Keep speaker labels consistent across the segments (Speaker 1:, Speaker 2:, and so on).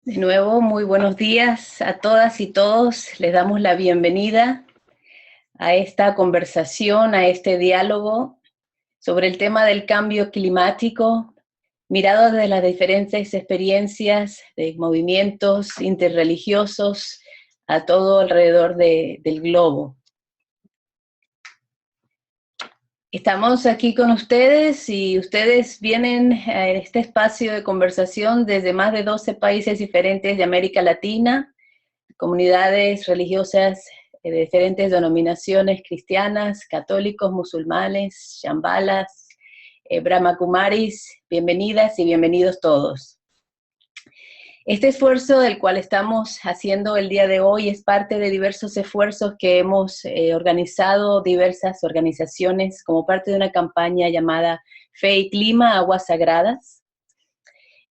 Speaker 1: De nuevo, muy buenos días a todas y todos. Les damos la bienvenida a esta conversación, a este diálogo sobre el tema del cambio climático, mirado desde las diferentes experiencias de movimientos interreligiosos a todo alrededor del globo. Estamos aquí con ustedes y ustedes vienen a este espacio de conversación desde más de 12 países diferentes de América Latina, comunidades religiosas de diferentes denominaciones cristianas, católicos, musulmanes, chambalas, brahmakumaris. Bienvenidas y bienvenidos todos. Este esfuerzo del cual estamos haciendo el día de hoy es parte de diversos esfuerzos que hemos organizado diversas organizaciones como parte de una campaña llamada Fe y Clima, Aguas Sagradas.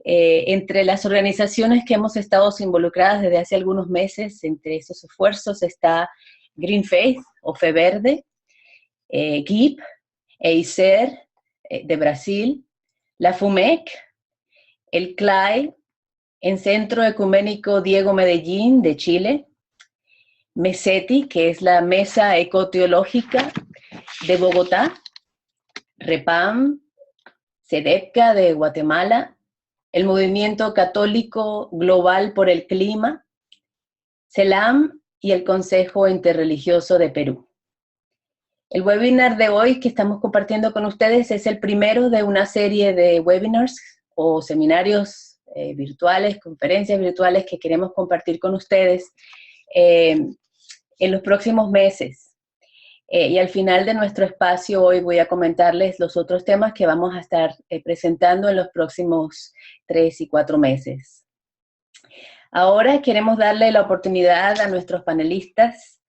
Speaker 1: Entre las organizaciones que hemos estado involucradas desde hace algunos meses, entre esos esfuerzos está Green Faith o Fe Verde, GIP, EICER de Brasil, la FUMEC, el CLAI, el Centro Ecuménico Diego Medellín de Chile, MESETI, que es la Mesa Ecoteológica de Bogotá, REPAM, CEDEPCA de Guatemala, el Movimiento Católico Global por el Clima, CELAM y el Consejo Interreligioso de Perú. El webinar de hoy que estamos compartiendo con ustedes es el primero de una serie de webinars o seminarios virtuales, conferencias virtuales que queremos compartir con ustedes en los próximos meses. Y al final de nuestro espacio hoy voy a comentarles los otros temas que vamos a estar presentando en los próximos 3 y 4 meses. Ahora queremos darle la oportunidad a nuestros panelistas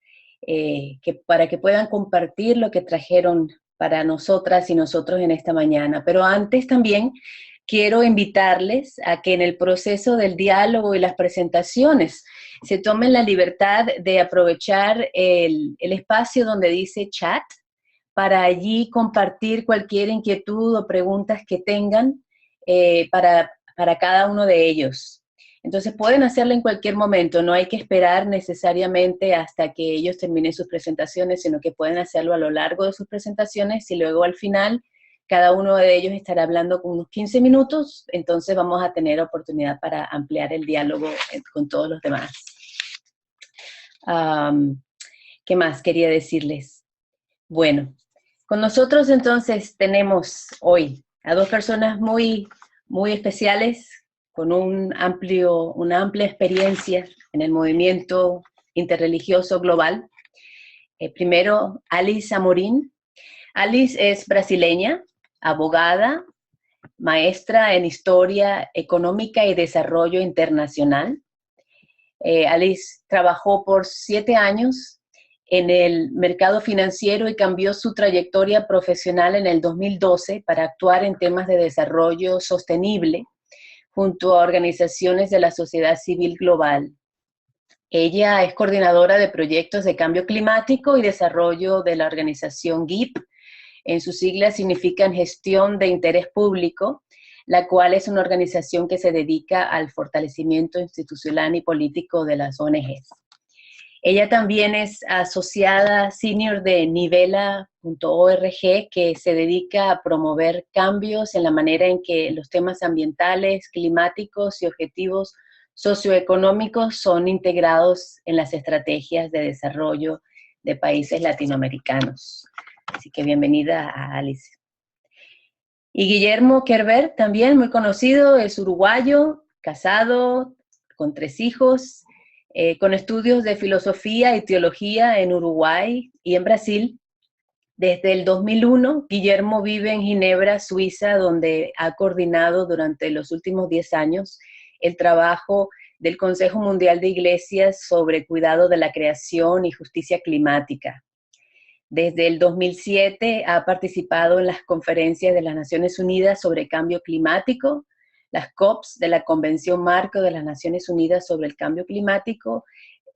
Speaker 1: para que puedan compartir lo que trajeron para nosotras y nosotros en esta mañana. Pero antes también quiero invitarles a que en el proceso del diálogo y las presentaciones se tomen la libertad de aprovechar el espacio donde dice chat para allí compartir cualquier inquietud o preguntas que tengan para cada uno de ellos. Entonces pueden hacerlo en cualquier momento, no hay que esperar necesariamente hasta que ellos terminen sus presentaciones, sino que pueden hacerlo a lo largo de sus presentaciones y luego al final cada uno de ellos estará hablando con unos 15 minutos, entonces vamos a tener oportunidad para ampliar el diálogo con todos los demás. ¿Qué más quería decirles? Bueno, con nosotros entonces tenemos hoy a dos personas muy especiales con una amplia experiencia en el movimiento interreligioso global. Primero, Alice Amorim. Alice es brasileña, abogada, maestra en Historia Económica y Desarrollo Internacional. Alice trabajó por 7 años en el mercado financiero y cambió su trayectoria profesional en el 2012 para actuar en temas de desarrollo sostenible junto a organizaciones de la sociedad civil global. Ella es coordinadora de proyectos de cambio climático y desarrollo de la organización GIP. En sus siglas significan Gestión de Interés Público, la cual es una organización que se dedica al fortalecimiento institucional y político de las ONGs. Ella también es asociada senior de Nivela.org, que se dedica a promover cambios en la manera en que los temas ambientales, climáticos y objetivos socioeconómicos son integrados en las estrategias de desarrollo de países latinoamericanos. Así que bienvenida a Alice. Y Guillermo Kerber, también muy conocido, es uruguayo, casado, con 3 hijos, con estudios de filosofía y teología en Uruguay y en Brasil. Desde el 2001, Guillermo vive en Ginebra, Suiza, donde ha coordinado durante los últimos 10 años el trabajo del Consejo Mundial de Iglesias sobre cuidado de la creación y justicia climática. Desde el 2007 ha participado en las conferencias de las Naciones Unidas sobre cambio climático, las COPs de la Convención Marco de las Naciones Unidas sobre el Cambio Climático,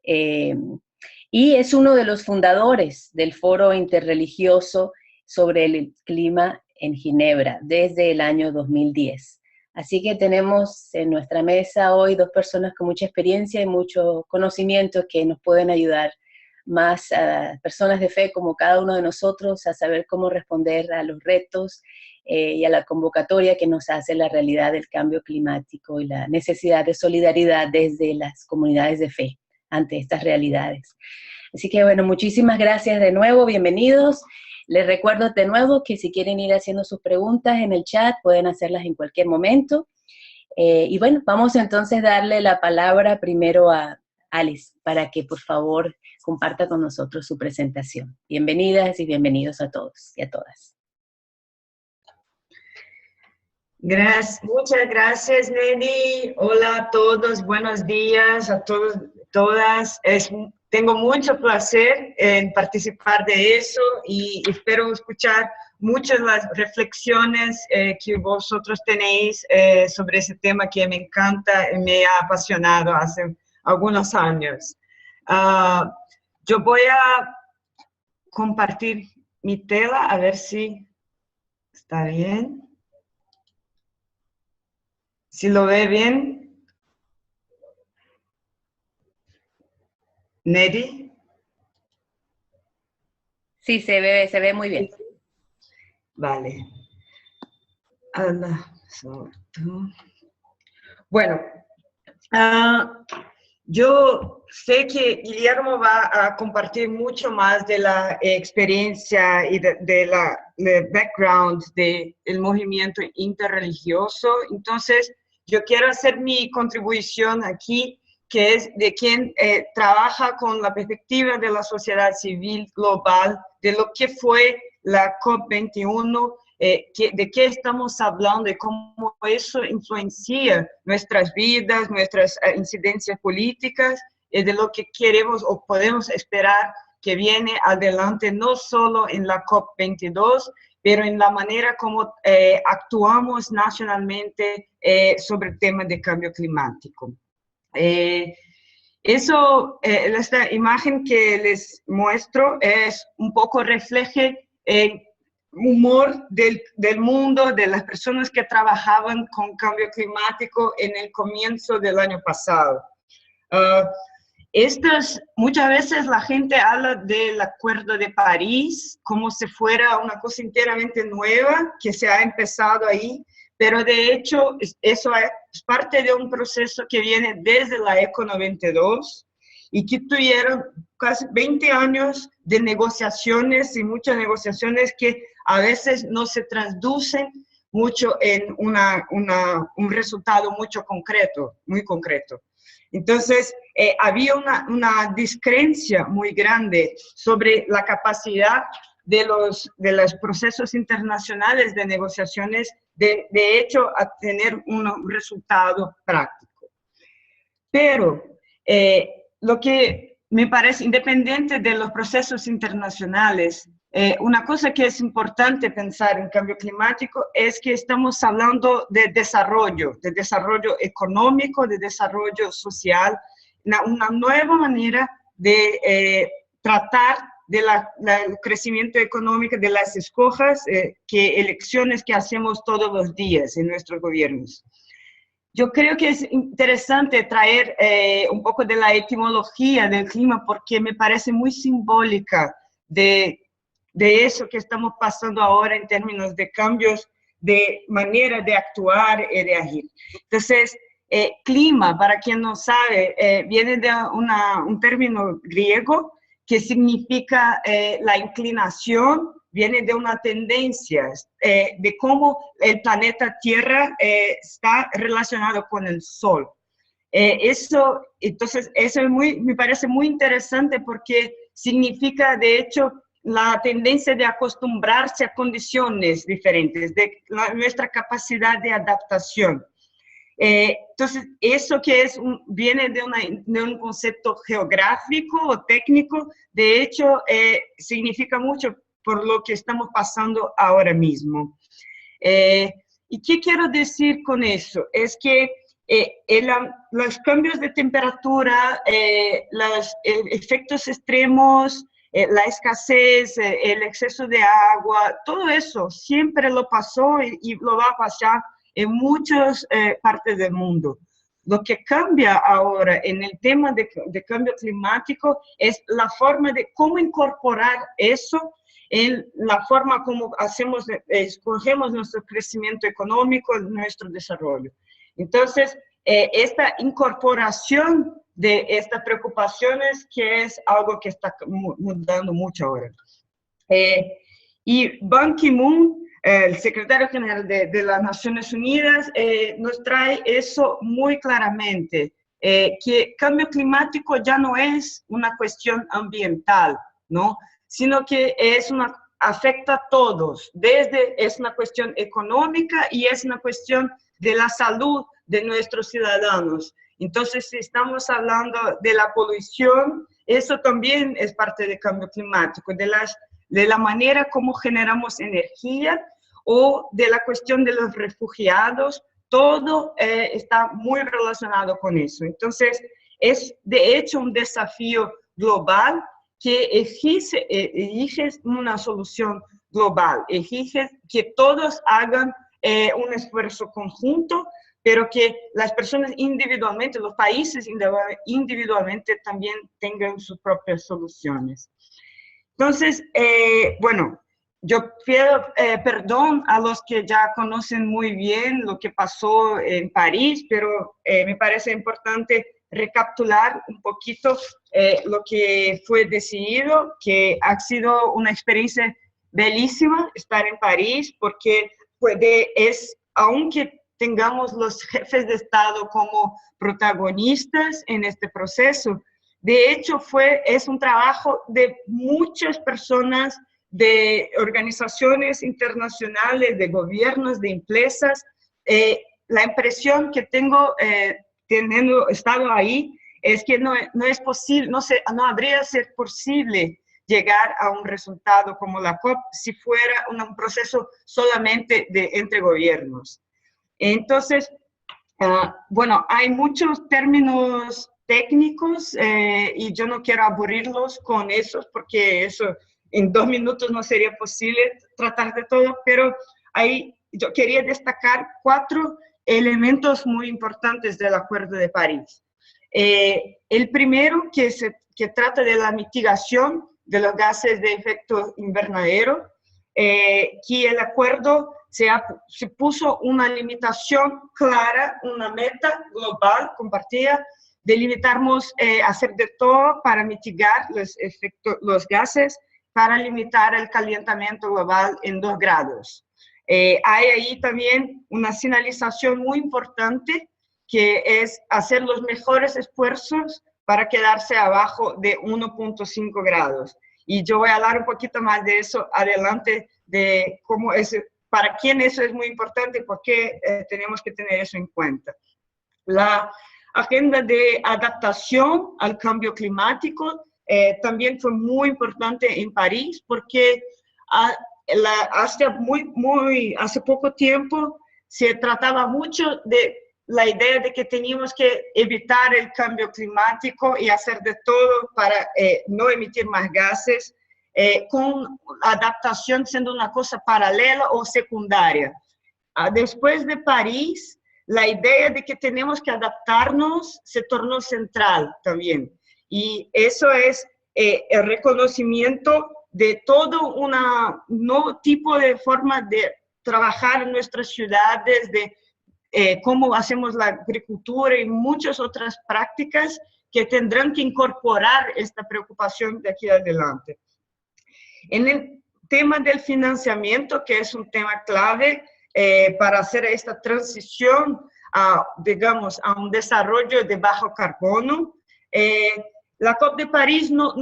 Speaker 1: y es uno de los fundadores del Foro Interreligioso sobre el Clima en Ginebra desde el año 2010. Así que tenemos en nuestra mesa hoy dos personas con mucha experiencia y mucho conocimiento que nos pueden ayudar más a personas de fe como cada uno de nosotros a saber cómo responder a los retos y a la convocatoria que nos hace la realidad del cambio climático y la necesidad de solidaridad desde las comunidades de fe ante estas realidades. Así que bueno, muchísimas gracias de nuevo, bienvenidos. Les recuerdo de nuevo que si quieren ir haciendo sus preguntas en el chat, pueden hacerlas en cualquier momento. Y bueno, vamos entonces a darle la palabra primero a Alice para que por favor comparta con nosotros su presentación. Bienvenidas y bienvenidos a todos y a todas.
Speaker 2: Muchas gracias, Nelly. Hola a todos, buenos días a todos, todas. Tengo mucho placer en participar de eso y espero escuchar muchas las reflexiones que vosotros tenéis sobre ese tema que me encanta y me ha apasionado hace algunos años. Yo voy a compartir mi tela a ver si está bien. Si lo ve bien. Neri.
Speaker 1: Sí, se ve muy bien.
Speaker 2: Vale. Bueno, yo sé que Guillermo va a compartir mucho más de la experiencia y de background del movimiento interreligioso. Entonces, yo quiero hacer mi contribución aquí, que es de quien trabaja con la perspectiva de la sociedad civil global, de lo que fue la COP21, de qué estamos hablando y cómo eso influencia nuestras vidas, nuestras incidencias políticas, de lo que queremos o podemos esperar que viene adelante, no solo en la COP22, pero en la manera como actuamos nacionalmente sobre el tema de cambio climático. Esta imagen que les muestro es un poco refleje el humor del mundo, de las personas que trabajaban con cambio climático en el comienzo del año pasado. Muchas veces la gente habla del Acuerdo de París como si fuera una cosa enteramente nueva que se ha empezado ahí, pero de hecho eso es parte de un proceso que viene desde la ECO 92 y que tuvieron casi 20 años de negociaciones y muchas negociaciones que a veces no se traducen mucho en un resultado muy concreto. Entonces, había una discrepancia muy grande sobre la capacidad de los procesos internacionales de negociaciones, de hecho, a tener un resultado práctico. Pero lo que me parece, independiente de los procesos internacionales, una cosa que es importante pensar en cambio climático es que estamos hablando de desarrollo económico, de desarrollo social, una nueva manera de tratar del crecimiento económico, de las elecciones que hacemos todos los días en nuestros gobiernos. Yo creo que es interesante traer un poco de la etimología del clima porque me parece muy simbólica de eso que estamos pasando ahora en términos de cambios de manera de actuar y de agir. Entonces, clima, para quien no sabe, viene de un término griego que significa la inclinación, viene de una tendencia de cómo el planeta Tierra está relacionado con el Sol. Entonces, eso me parece muy interesante porque significa, de hecho, la tendencia de acostumbrarse a condiciones diferentes, de nuestra capacidad de adaptación. Entonces, eso que viene de un concepto geográfico o técnico, de hecho, significa mucho por lo que estamos pasando ahora mismo. ¿Y qué quiero decir con eso? Es que los cambios de temperatura, los efectos extremos, la escasez, el exceso de agua, todo eso siempre lo pasó y lo va a pasar en muchas partes del mundo. Lo que cambia ahora en el tema de cambio climático es la forma de cómo incorporar eso en la forma como escogemos nuestro crecimiento económico, nuestro desarrollo. Entonces, esta incorporación de estas preocupaciones, que es algo que está mudando mucho ahora. Y Ban Ki-moon, el secretario general de las Naciones Unidas, nos trae eso muy claramente, que cambio climático ya no es una cuestión ambiental, ¿no? Sino que afecta a todos, es una cuestión económica y es una cuestión de la salud de nuestros ciudadanos. Entonces, si estamos hablando de la polución, eso también es parte del cambio climático, de la manera como generamos energía o de la cuestión de los refugiados, todo está muy relacionado con eso. Entonces, es de hecho un desafío global que exige una solución global, exige que todos hagan un esfuerzo conjunto, pero que las personas individualmente, los países individualmente también tengan sus propias soluciones. Entonces, bueno, yo pido perdón a los que ya conocen muy bien lo que pasó en París, pero me parece importante recapitular un poquito lo que fue decidido, que ha sido una experiencia bellísima estar en París, porque aunque tengamos los jefes de Estado como protagonistas en este proceso, de hecho es un trabajo de muchas personas, de organizaciones internacionales, de gobiernos, de empresas. La impresión que tengo teniendo estado ahí es que no es posible, no habría ser posible llegar a un resultado como la COP si fuera un proceso solamente entre gobiernos. Entonces, bueno, hay muchos términos técnicos y yo no quiero aburrirlos con esos porque eso en 2 minutos no sería posible tratar de todo, pero yo quería destacar 4 elementos muy importantes del Acuerdo de París. El primero, que trata de la mitigación de los gases de efecto invernadero, que el acuerdo se puso una limitación clara, una meta global compartida, de limitarnos hacer de todo para mitigar los gases, para limitar el calentamiento global en 2 grados. Hay ahí también una señalización muy importante, que es hacer los mejores esfuerzos para quedarse abajo de 1.5 grados. Y yo voy a hablar un poquito más de eso adelante, de cómo para quién eso es muy importante y por qué tenemos que tener eso en cuenta. La agenda de adaptación al cambio climático también fue muy importante en París, porque hace poco tiempo se trataba mucho de la idea de que teníamos que evitar el cambio climático y hacer de todo para no emitir más gases, con adaptación siendo una cosa paralela o secundaria. Después de París, la idea de que tenemos que adaptarnos se tornó central también. Y eso es el reconocimiento de todo un nuevo tipo de forma de trabajar en nuestras ciudades, de cómo hacemos la agricultura y muchas otras prácticas que tendrán que incorporar esta preocupación de aquí adelante. En el tema del financiamiento, que es un tema clave para hacer esta transición digamos, a un desarrollo de bajo carbono, la COP de París no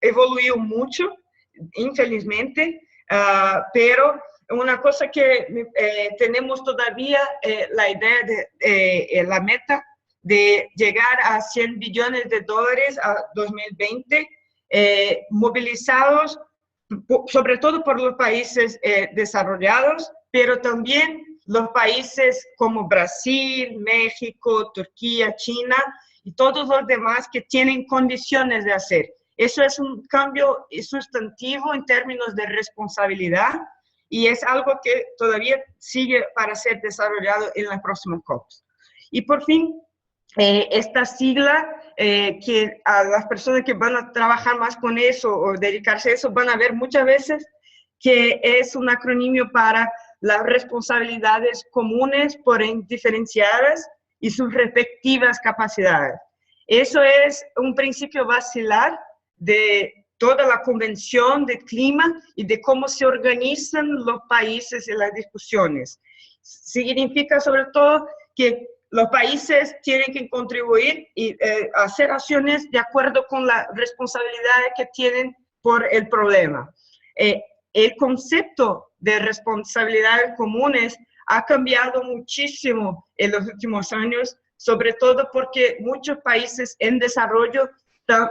Speaker 2: evoluió mucho, infelizmente, pero una cosa que tenemos todavía la idea de la meta de llegar a 100 billones de dólares a 2020, movilizados sobre todo por los países desarrollados, pero también los países como Brasil, México, Turquía, China y todos los demás que tienen condiciones de hacer. Eso es un cambio sustantivo en términos de responsabilidad y es algo que todavía sigue para ser desarrollado en las próximas COPs. Y por fin, esta sigla, que a las personas que van a trabajar más con eso o dedicarse a eso van a ver muchas veces que es un acrónimo para las responsabilidades comunes por diferenciadas y sus respectivas capacidades. Eso es un principio basilar de toda la Convención de Clima y de cómo se organizan los países en las discusiones. Significa sobre todo que los países tienen que contribuir y hacer acciones de acuerdo con las responsabilidades que tienen por el problema. El concepto de responsabilidades comunes ha cambiado muchísimo en los últimos años, sobre todo porque muchos países en desarrollo,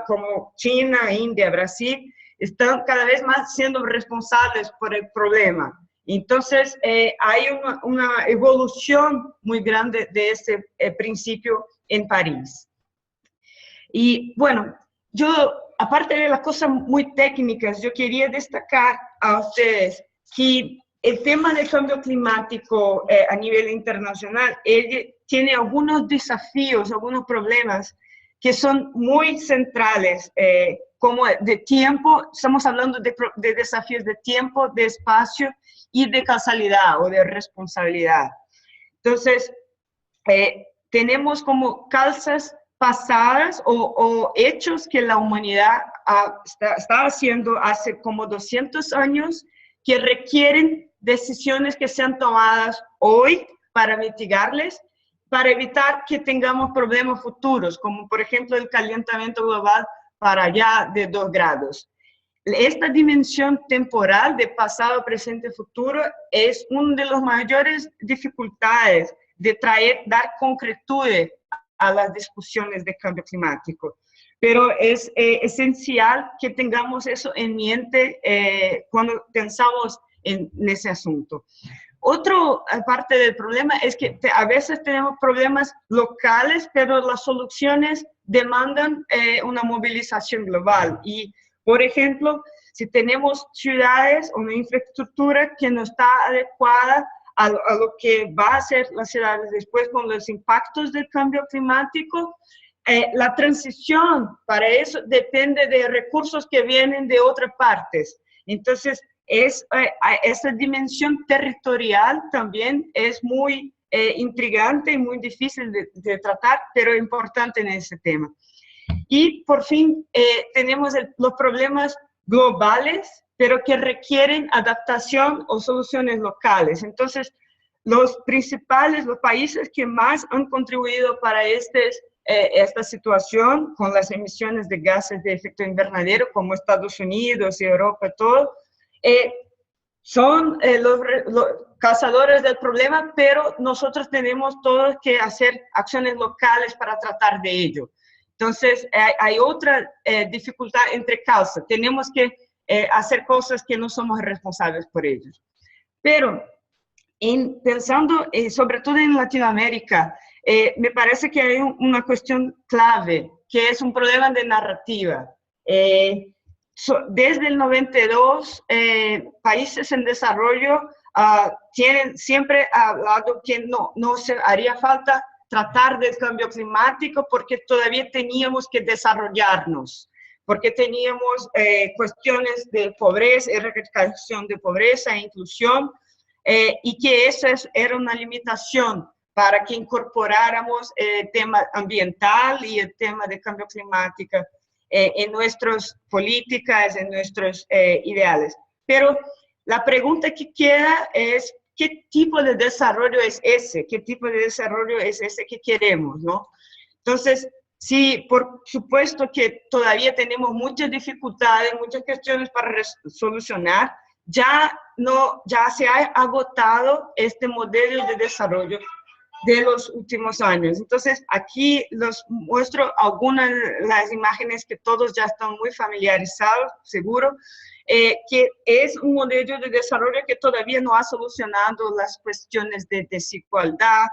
Speaker 2: como China, India, Brasil, están cada vez más siendo responsables por el problema. Entonces, hay una evolución muy grande de ese principio en París. Y bueno, yo, aparte de las cosas muy técnicas, yo quería destacar a ustedes que el tema del cambio climático a nivel internacional, tiene algunos desafíos, algunos problemas que son muy centrales, como de tiempo, estamos hablando de desafíos de tiempo, de espacio y de causalidad o de responsabilidad. Entonces, tenemos como causas pasadas o hechos que la humanidad está haciendo hace como 200 años que requieren decisiones que sean tomadas hoy para mitigarles, para evitar que tengamos problemas futuros, como por ejemplo el calentamiento global para allá de 2 grados. Esta dimensión temporal de pasado, presente, futuro es una de las mayores dificultades de dar concretud a las discusiones de cambio climático. Pero es esencial que tengamos eso en mente cuando pensamos en ese asunto. Otra parte del problema es que a veces tenemos problemas locales, pero las soluciones demandan una movilización global. Y, por ejemplo, si tenemos ciudades o una infraestructura que no está adecuada a lo que va a ser las ciudades después con los impactos del cambio climático, la transición para eso depende de recursos que vienen de otras partes. Entonces, esa dimensión territorial también es muy intrigante y muy difícil de tratar, pero importante en ese tema. Y por fin tenemos los problemas globales, pero que requieren adaptación o soluciones locales. Entonces, los países que más han contribuido para esta situación con las emisiones de gases de efecto invernadero, como Estados Unidos y Europa, todo, son los causadores del problema, pero nosotros tenemos todos que hacer acciones locales para tratar de ello. Entonces, hay otra dificultad entre causas. Tenemos que hacer cosas que no somos responsables por ellos. Pero, pensando sobre todo en Latinoamérica, me parece que hay una cuestión clave, que es un problema de narrativa. Desde el 92, países en desarrollo tienen siempre hablado que no se haría falta tratar del cambio climático porque todavía teníamos que desarrollarnos, porque teníamos cuestiones de pobreza, erradicación de pobreza e inclusión, y que esa era una limitación para que incorporáramos el tema ambiental y el tema de cambio climático en nuestras políticas, en nuestros ideales. Pero la pregunta que queda es, ¿qué tipo de desarrollo es ese? ¿Qué tipo de desarrollo es ese que queremos, no? Entonces, sí, por supuesto que todavía tenemos muchas dificultades, muchas cuestiones para solucionar. Ya se ha agotado este modelo de desarrollo de los últimos años. Entonces, aquí les muestro algunas de las imágenes que todos ya están muy familiarizados, seguro, que es un modelo de desarrollo que todavía no ha solucionado las cuestiones de desigualdad.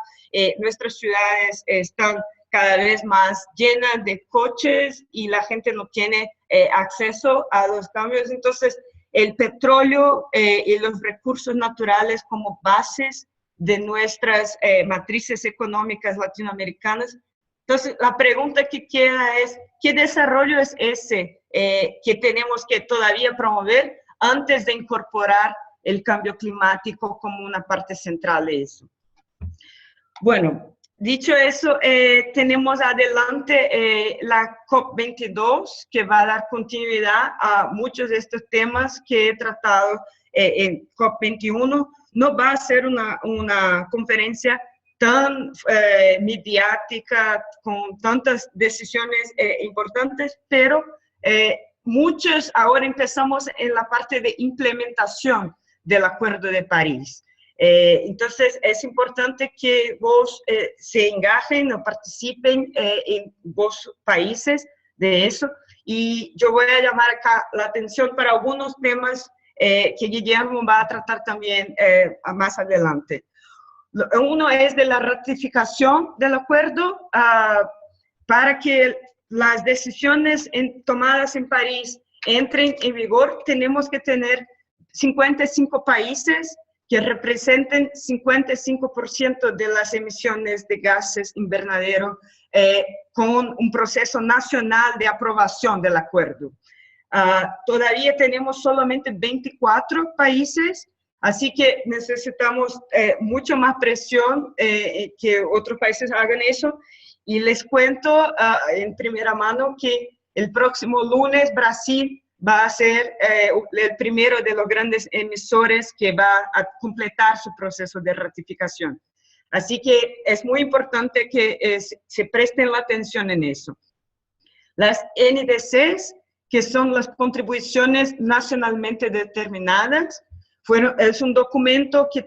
Speaker 2: Nuestras ciudades están cada vez más llenas de coches y la gente no tiene acceso a los cambios. Entonces, el petróleo y los recursos naturales como bases de nuestras matrices económicas latinoamericanas. Entonces, la pregunta que queda es, ¿qué desarrollo es ese que tenemos que todavía promover antes de incorporar el cambio climático como una parte central de eso? Bueno, dicho eso, tenemos adelante la COP22, que va a dar continuidad a muchos de estos temas que he tratado en COP21. No va a ser una conferencia tan mediática, con tantas decisiones importantes, pero muchos ahora empezamos en la parte de implementación del Acuerdo de París. Entonces, es importante que vos se engajen o participen en vos países de eso. Y yo voy a llamar acá la atención para algunos temas que Guillermo va a tratar también más adelante. Uno es de la ratificación del acuerdo para que las decisiones tomadas en París entren en vigor. Tenemos que tener 55 países que representen 55% de las emisiones de gases invernadero con un proceso nacional de aprobación del acuerdo. Todavía tenemos solamente 24 países, así que necesitamos mucho más presión que otros países hagan eso. Y les cuento en primera mano que el próximo lunes Brasil va a ser el primero de los grandes emisores que va a completar su proceso de ratificación. Así que es muy importante que se presten la atención en eso. Las NDCs, que son las contribuciones nacionalmente determinadas, es un documento que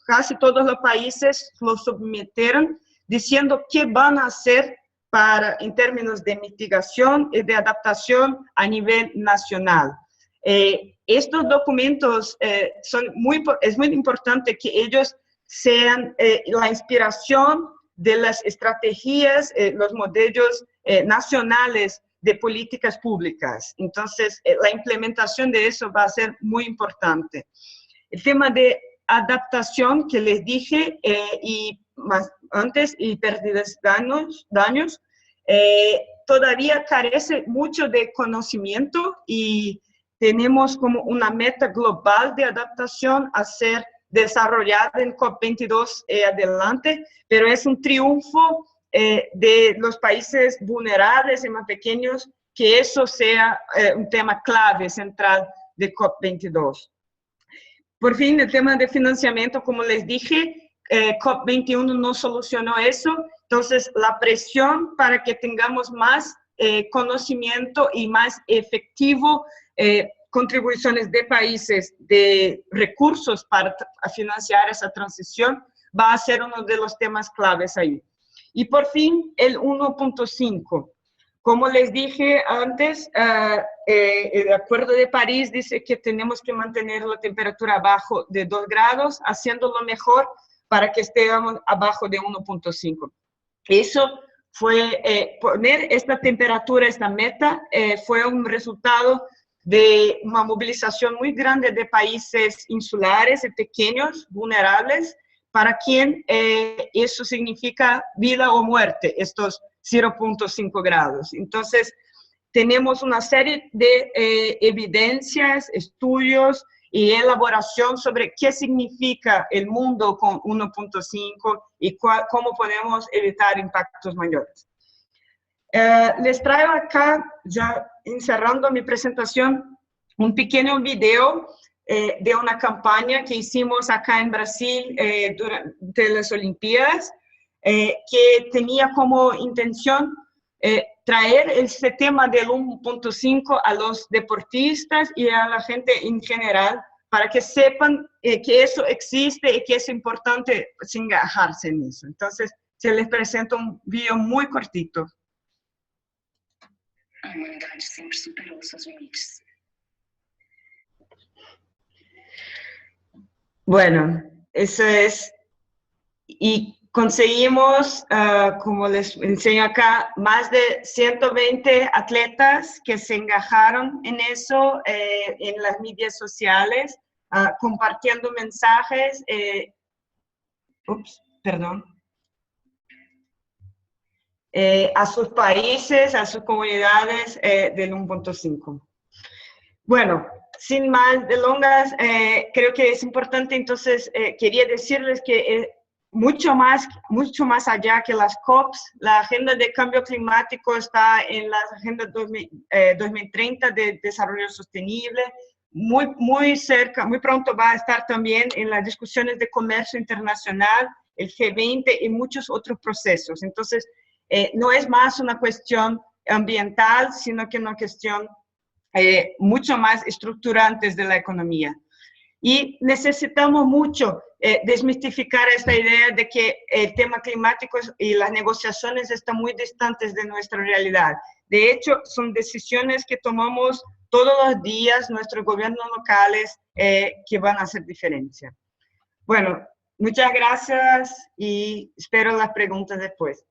Speaker 2: casi todos los países lo sometieron diciendo qué van a hacer en términos de mitigación y de adaptación a nivel nacional. Estos documentos es muy importante que ellos sean la inspiración de las estrategias, los modelos nacionales de políticas públicas. Entonces, la implementación de eso va a ser muy importante. El tema de adaptación que les dije y más antes y pérdidas, daños, todavía carece mucho de conocimiento y tenemos como una meta global de adaptación a ser desarrollada en COP22 adelante, pero es un triunfo de los países vulnerables y más pequeños que eso sea un tema clave, central de COP22. Por fin, el tema de financiamiento, como les dije, COP21 no solucionó eso, entonces la presión para que tengamos más conocimiento y más efectivo contribuciones de países, de recursos para financiar esa transición, va a ser uno de los temas claves ahí. Y por fin, el 1.5. Como les dije antes, el Acuerdo de París dice que tenemos que mantener la temperatura abajo de 2 grados, haciendo lo mejor para que estemos abajo de 1.5. Eso fue, poner esta temperatura, esta meta, fue un resultado de una movilización muy grande de países insulares y pequeños, vulnerables, para quien eso significa vida o muerte, estos 0.5 grados. Entonces, tenemos una serie de evidencias, estudios y elaboración sobre qué significa el mundo con 1.5 y cómo podemos evitar impactos mayores. Les traigo acá, ya encerrando mi presentación, un pequeño video de una campaña que hicimos acá en Brasil durante las Olimpiadas, que tenía como intención traer este tema del 1.5 a los deportistas y a la gente en general, para que sepan que eso existe y que es importante engajarse en eso. Entonces, se les presento un video muy cortito.
Speaker 3: A humanidade siempre superó sus límites.
Speaker 2: Bueno, eso es. Y conseguimos, como les enseño acá, más de 120 atletas que se engajaron en eso, en las medias sociales, compartiendo mensajes, a sus países, a sus comunidades del 1.5. Bueno, sin más de longas, creo que es importante, entonces, quería decirles que mucho más allá que las COPs, la agenda de cambio climático está en la agenda 2030 de desarrollo sostenible, muy cerca, muy pronto va a estar también en las discusiones de comercio internacional, el G20 y muchos otros procesos. Entonces, no es más una cuestión ambiental, sino que una cuestión mucho más estructurantes de la economía. Y necesitamos mucho desmistificar esta idea de que el tema climático y las negociaciones están muy distantes de nuestra realidad. De hecho, son decisiones que tomamos todos los días nuestros gobiernos locales que van a hacer diferencia. Bueno, muchas gracias y espero las preguntas después.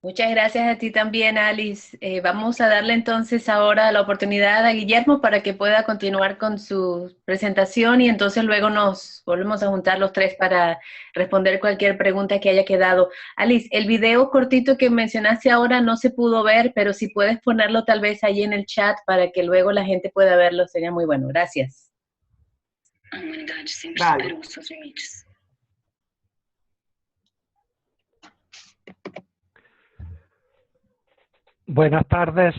Speaker 1: Muchas gracias a ti también, Alice. Vamos a darle entonces ahora la oportunidad a Guillermo para que pueda continuar con su presentación y entonces luego nos volvemos a juntar los tres para responder cualquier pregunta que haya quedado. Alice, el video cortito que mencionaste ahora no se pudo ver, pero si puedes ponerlo tal vez ahí en el chat para que luego la gente pueda verlo, sería muy bueno. Gracias.
Speaker 3: A humanidade sempre superou seus limites.
Speaker 4: Buenas tardes,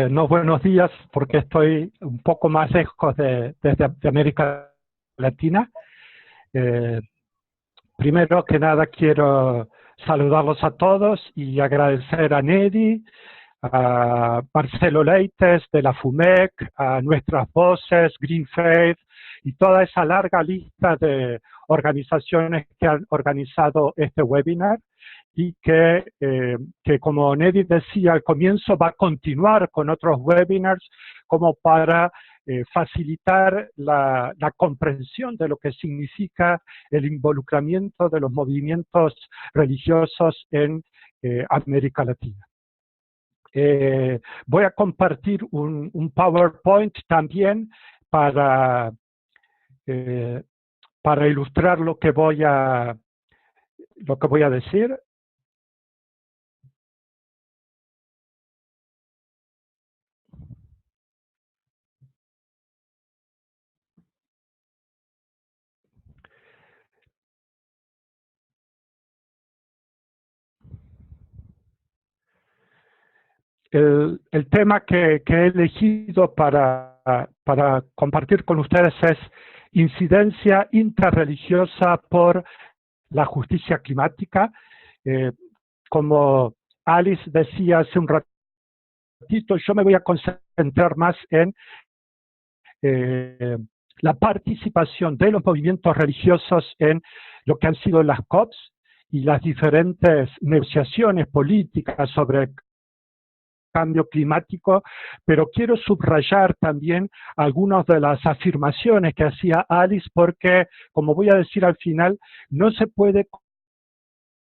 Speaker 4: no buenos días, porque estoy un poco más lejos de América Latina. Primero que nada quiero saludarlos a todos y agradecer a Nedi, a Marcelo Leites de la FUMEC, a Nuestras Voces, Green Faith y toda esa larga lista de organizaciones que han organizado este webinar y que como Nedi decía al comienzo, va a continuar con otros webinars como para facilitar la comprensión de lo que significa el involucramiento de los movimientos religiosos en América Latina. Voy a compartir un PowerPoint también para ilustrar lo que voy a decir. El tema que he elegido para compartir con ustedes es incidencia interreligiosa por la justicia climática. Como Alice decía hace un ratito, yo me voy a concentrar más en la participación de los movimientos religiosos en lo que han sido las COPs y las diferentes negociaciones políticas sobre cambio climático, pero quiero subrayar también algunas de las afirmaciones que hacía Alice, porque, como voy a decir al final, no se puede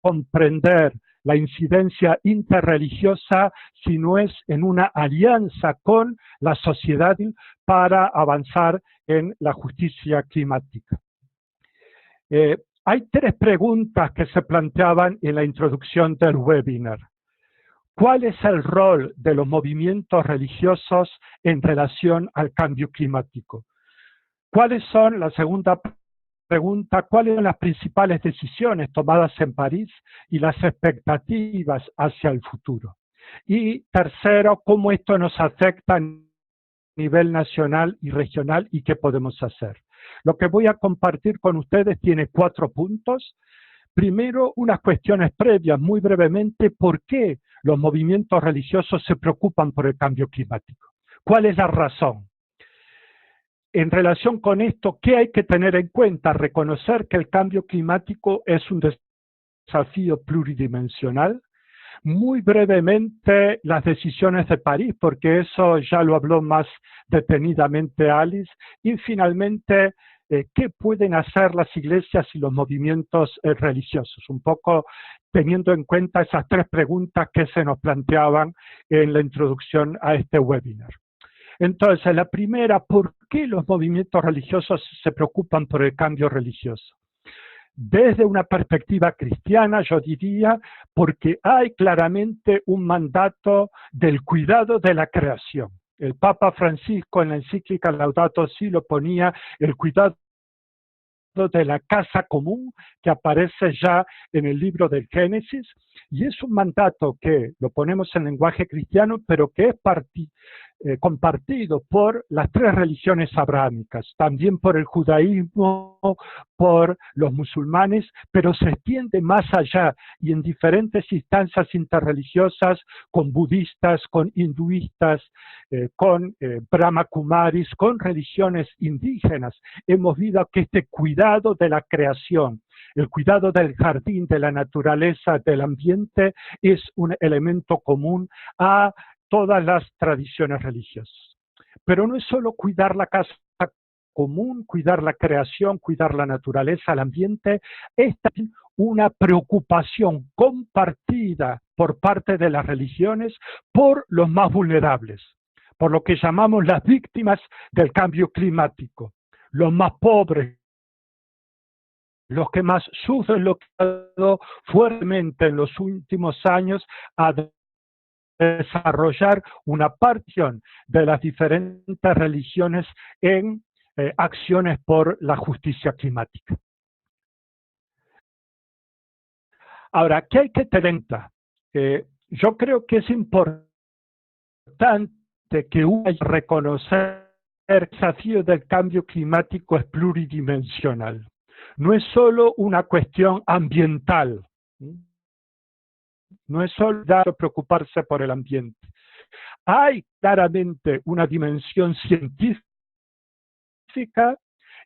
Speaker 4: comprender la incidencia interreligiosa si no es en una alianza con la sociedad para avanzar en la justicia climática. Hay tres preguntas que se planteaban en la introducción del webinar. ¿Cuál es el rol de los movimientos religiosos en relación al cambio climático? ¿Cuáles son, la segunda pregunta, cuáles son las principales decisiones tomadas en París y las expectativas hacia el futuro? Y tercero, ¿cómo esto nos afecta a nivel nacional y regional y qué podemos hacer? Lo que voy a compartir con ustedes tiene 4 puntos. Primero, unas cuestiones previas, muy brevemente, ¿por qué los movimientos religiosos se preocupan por el cambio climático? ¿Cuál es la razón? En relación con esto, ¿qué hay que tener en cuenta? Reconocer que el cambio climático es un desafío pluridimensional. Muy brevemente, las decisiones de París, porque eso ya lo habló más detenidamente Alice. Y finalmente, qué pueden hacer las iglesias y los movimientos religiosos, un poco teniendo en cuenta esas tres preguntas que se nos planteaban en la introducción a este webinar. Entonces, la primera, ¿por qué los movimientos religiosos se preocupan por el cambio religioso? Desde una perspectiva cristiana, yo diría, porque hay claramente un mandato del cuidado de la creación. El Papa Francisco en la encíclica Laudato Si lo ponía el cuidado de la casa común que aparece ya en el libro del Génesis, y es un mandato que lo ponemos en lenguaje cristiano, pero que es compartido por las tres religiones abrahámicas, también por el judaísmo, por los musulmanes, pero se extiende más allá y en diferentes instancias interreligiosas, con budistas, con hinduistas, con Brahma Kumaris, con religiones indígenas. Hemos visto que este cuidado de la creación, el cuidado del jardín, de la naturaleza, del ambiente, es un elemento común a todas las tradiciones religiosas. Pero no es solo cuidar la casa común, cuidar la creación, cuidar la naturaleza, el ambiente, es también una preocupación compartida por parte de las religiones por los más vulnerables, por lo que llamamos las víctimas del cambio climático, los más pobres, los que más sufren lo que ha dado fuertemente en los últimos años a desarrollar una partición de las diferentes religiones en acciones por la justicia climática. Ahora, ¿qué hay que tener en cuenta? Yo creo que es importante que uno reconocer que el desafío del cambio climático es pluridimensional. No es solo una cuestión ambiental, no es solo preocuparse por el ambiente. Hay claramente una dimensión científica,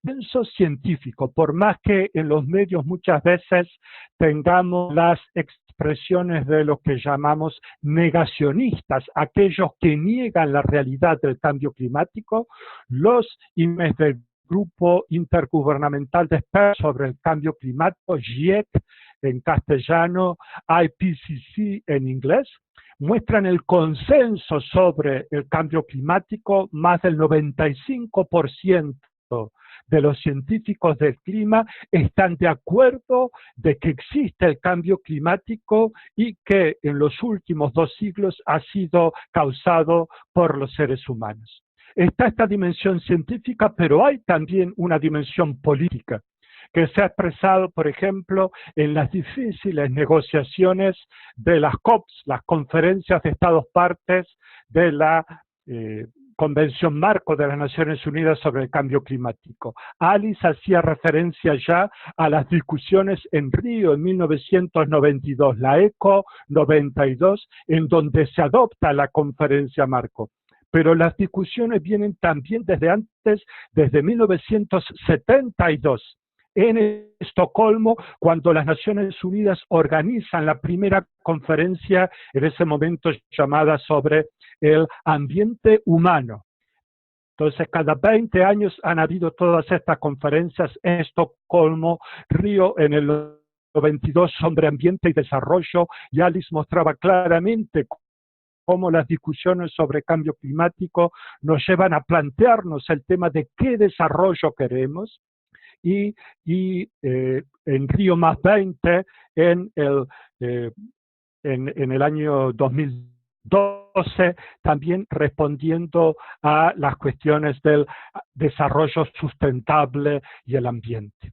Speaker 4: pienso científico, por más que en los medios muchas veces tengamos las expresiones de lo que llamamos negacionistas, aquellos que niegan la realidad del cambio climático, los informes del Grupo Intergubernamental de Expertos sobre el Cambio Climático, GIEC en castellano, IPCC en inglés, muestran el consenso sobre el cambio climático. Más del 95% de los científicos del clima están de acuerdo de que existe el cambio climático y que en los últimos 2 siglos ha sido causado por los seres humanos. Está esta dimensión científica, pero hay también una dimensión política que se ha expresado, por ejemplo, en las difíciles negociaciones de las COPs, las conferencias de Estados partes de la Convención Marco de las Naciones Unidas sobre el Cambio Climático. Alice hacía referencia ya a las discusiones en Río en 1992, la ECO 92, en donde se adopta la Conferencia Marco. Pero las discusiones vienen también desde antes, desde 1972, en Estocolmo, cuando las Naciones Unidas organizan la primera conferencia, en ese momento llamada sobre el ambiente humano. Entonces, cada 20 años han habido todas estas conferencias en Estocolmo, Río en el 92 sobre ambiente y desarrollo, y Alice mostraba claramente cómo las discusiones sobre cambio climático nos llevan a plantearnos el tema de qué desarrollo queremos, y en Río más 20, en el año 2012, también respondiendo a las cuestiones del desarrollo sustentable y el ambiente.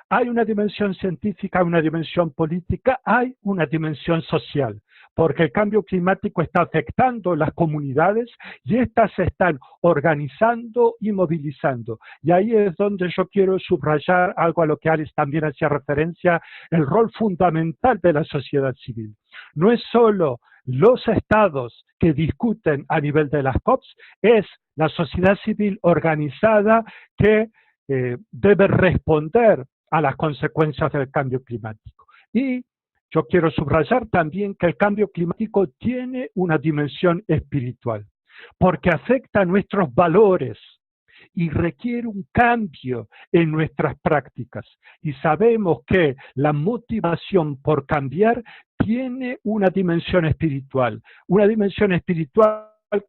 Speaker 4: Hay una dimensión científica, una dimensión política, hay una dimensión social, porque el cambio climático está afectando las comunidades y éstas se están organizando y movilizando. Y ahí es donde yo quiero subrayar algo a lo que Alice también hacía referencia, el rol fundamental de la sociedad civil. No es solo los estados que discuten a nivel de las COPs, es la sociedad civil organizada que debe responder a las consecuencias del cambio climático. Y yo quiero subrayar también que el cambio climático tiene una dimensión espiritual, porque afecta a nuestros valores y requiere un cambio en nuestras prácticas. Y sabemos que la motivación por cambiar tiene una dimensión espiritual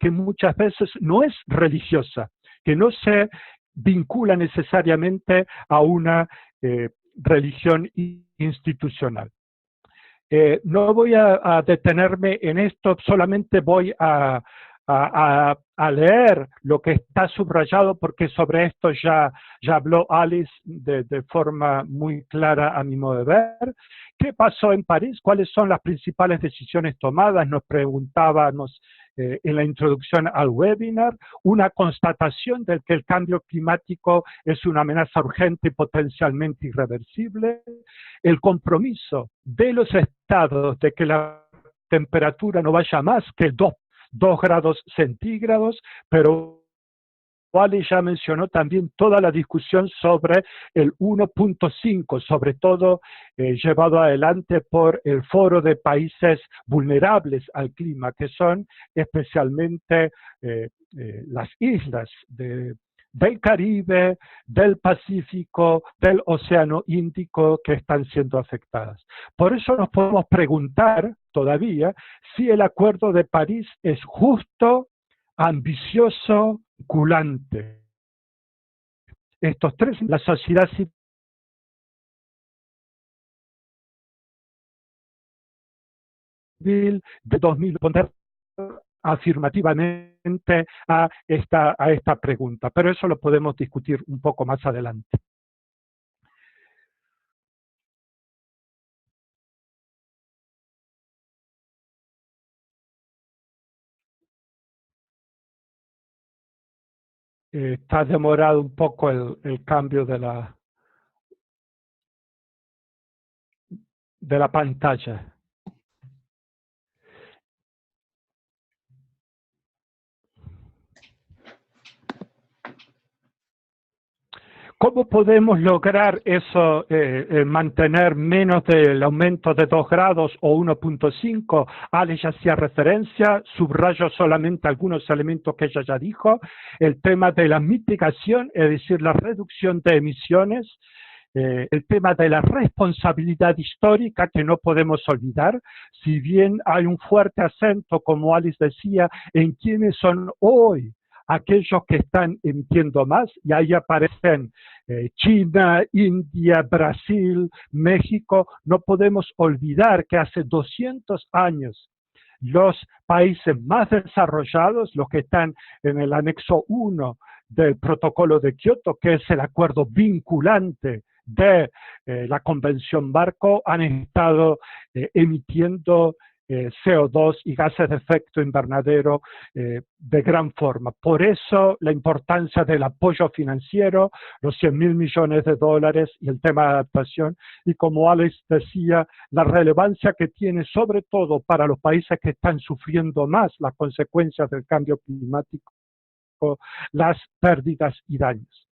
Speaker 4: que muchas veces no es religiosa, que no se vincula necesariamente a una religión institucional. No voy a detenerme en esto, solamente voy a leer lo que está subrayado, porque sobre esto ya habló Alice de forma muy clara a mi modo de ver. ¿Qué pasó en París? ¿Cuáles son las principales decisiones tomadas? Nos preguntábamos en la introducción al webinar, una constatación de que el cambio climático es una amenaza urgente y potencialmente irreversible, el compromiso de los estados de que la temperatura no vaya más que 2 grados centígrados, pero Wally ya mencionó también toda la discusión sobre el 1.5, sobre todo llevado adelante por el Foro de Países Vulnerables al Clima, que son especialmente las islas del Caribe, del Pacífico, del Océano Índico que están siendo afectadas. Por eso nos podemos preguntar todavía si el Acuerdo de París es justo, ambicioso, vinculante. Estos tres, la sociedad civil de 2000 responder afirmativamente a esta pregunta, pero eso lo podemos discutir un poco más adelante. Está demorado un poco el cambio de la pantalla. ¿Cómo podemos lograr eso, mantener menos del aumento de 2 grados o 1.5? Ale ya hacía referencia, subrayo solamente algunos elementos que ella ya dijo. El tema de la mitigación, es decir, la reducción de emisiones. El tema de la responsabilidad histórica que no podemos olvidar, si bien hay un fuerte acento, como Alice decía, en quiénes son hoy aquellos que están emitiendo más, y ahí aparecen China, India, Brasil, México. No podemos olvidar que hace 200 años los países más desarrollados, los que están en el anexo 1 del protocolo de Kioto, que es el acuerdo vinculante de la Convención Marco, han estado emitiendo CO2 y gases de efecto invernadero de gran forma. Por eso la importancia del apoyo financiero, los 100.000 millones de dólares y el tema de adaptación, y como Alex decía, la relevancia que tiene sobre todo para los países que están sufriendo más las consecuencias del cambio climático, las pérdidas y daños.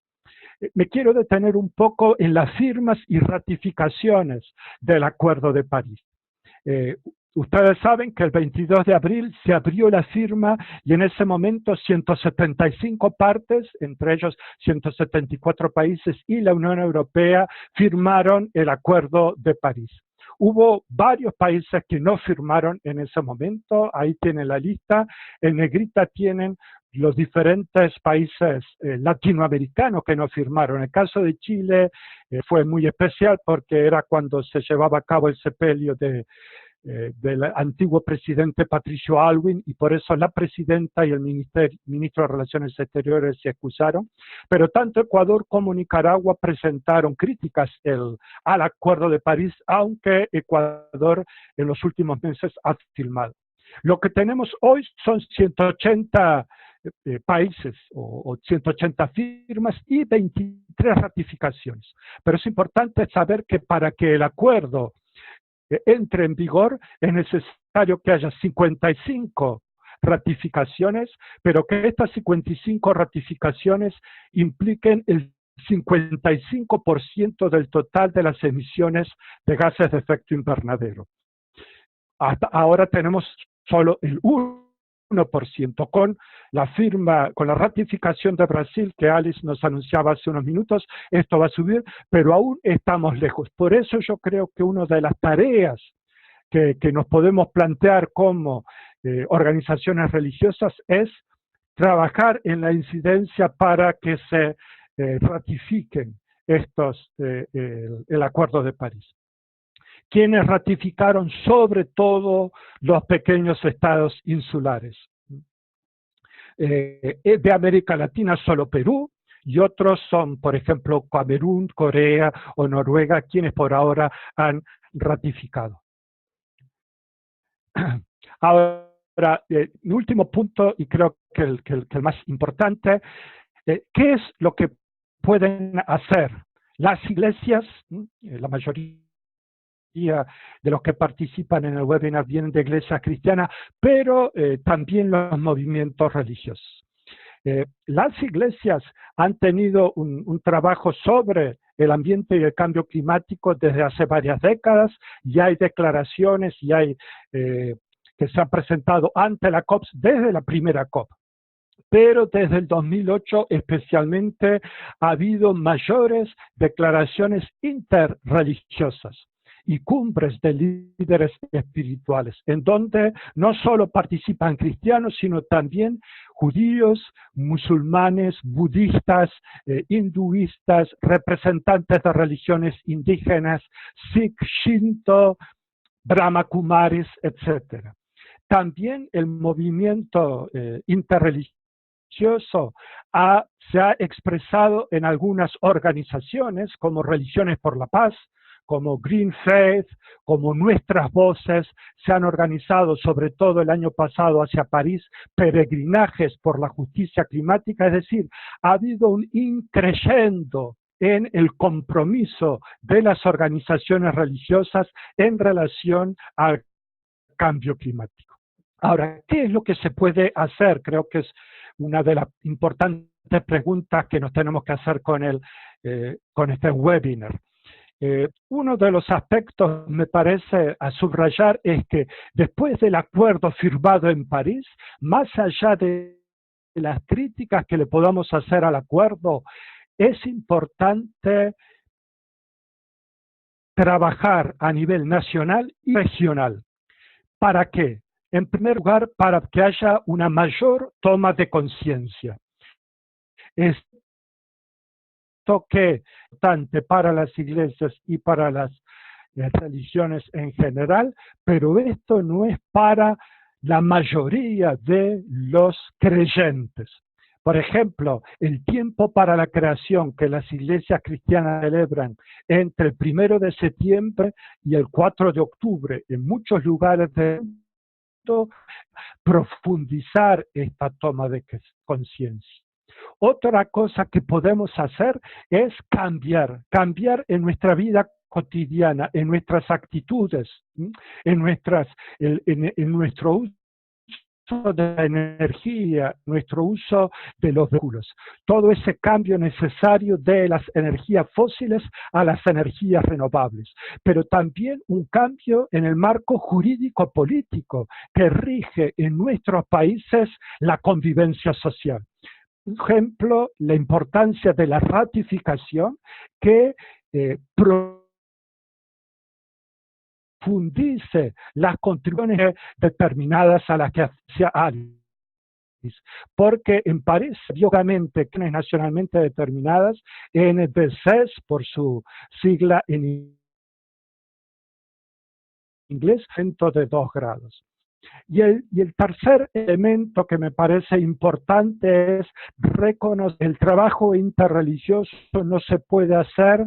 Speaker 4: Me quiero detener un poco en las firmas y ratificaciones del Acuerdo de París. Ustedes saben que el 22 de abril se abrió la firma y en ese momento 175 partes, entre ellos 174 países y la Unión Europea, firmaron el Acuerdo de París. Hubo varios países que no firmaron en ese momento, ahí tienen la lista, en negrita tienen los diferentes países latinoamericanos que no firmaron. El caso de Chile fue muy especial porque era cuando se llevaba a cabo el sepelio del antiguo presidente Patricio Aylwin, y por eso la presidenta y el ministro de Relaciones Exteriores se excusaron, pero tanto Ecuador como Nicaragua presentaron críticas al Acuerdo de París, aunque Ecuador en los últimos meses ha firmado. Lo que tenemos hoy son 180 países o 180 firmas y 23 ratificaciones, pero es importante saber que para que el acuerdo entre en vigor es necesario que haya 55 ratificaciones, pero que estas 55 ratificaciones impliquen el 55% del total de las emisiones de gases de efecto invernadero. Hasta ahora tenemos solo el 1%. Con la firma, con la ratificación de Brasil, que Alice nos anunciaba hace unos minutos, esto va a subir, pero aún estamos lejos. Por eso yo creo que una de las tareas que nos podemos plantear como organizaciones religiosas es trabajar en la incidencia para que se ratifiquen el Acuerdo de París. Quienes ratificaron sobre todo los pequeños estados insulares. De América Latina solo Perú, y otros son, por ejemplo, Camerún, Corea o Noruega, quienes por ahora han ratificado. Ahora, mi último punto, y creo que el más importante, ¿qué es lo que pueden hacer las iglesias? La mayoría de los que participan en el webinar vienen de iglesias cristianas, pero también los movimientos religiosos. Las iglesias han tenido un trabajo sobre el ambiente y el cambio climático desde hace varias décadas, y hay declaraciones y hay que se han presentado ante la COP desde la primera COP. Pero desde el 2008 especialmente ha habido mayores declaraciones interreligiosas y cumbres de líderes espirituales, en donde no solo participan cristianos, sino también judíos, musulmanes, budistas, hinduistas, representantes de religiones indígenas, Sikh, Shinto, Brahma Kumaris, etc. También el movimiento interreligioso se ha expresado en algunas organizaciones como Religiones por la Paz, como Green Faith, como Nuestras Voces. Se han organizado, sobre todo el año pasado hacia París, peregrinajes por la justicia climática, es decir, ha habido un increyendo en el compromiso de las organizaciones religiosas en relación al cambio climático. Ahora, ¿qué es lo que se puede hacer? Creo que es una de las importantes preguntas que nos tenemos que hacer con este webinar. Uno de los aspectos, me parece, a subrayar es que después del acuerdo firmado en París, más allá de las críticas que le podamos hacer al acuerdo, es importante trabajar a nivel nacional y regional. ¿Para qué? En primer lugar, para que haya una mayor toma de conciencia. Esto que es importante para las iglesias y para las religiones en general, pero esto no es para la mayoría de los creyentes. Por ejemplo, el tiempo para la creación que las iglesias cristianas celebran entre el 1 de septiembre y el 4 de octubre en muchos lugares del mundo, profundizar esta toma de conciencia. Otra cosa que podemos hacer es cambiar en nuestra vida cotidiana, en nuestras actitudes, en nuestro uso de la energía, nuestro uso de los vehículos. Todo ese cambio necesario de las energías fósiles a las energías renovables, pero también un cambio en el marco jurídico-político que rige en nuestros países la convivencia social. Por ejemplo, la importancia de la ratificación que profundice las contribuciones determinadas a las que hacía Alice. Porque en París, obviamente, nacionalmente determinadas, NDCs, por su sigla en inglés, 102 grados. Y el tercer elemento que me parece importante es reconocer el trabajo interreligioso no se puede hacer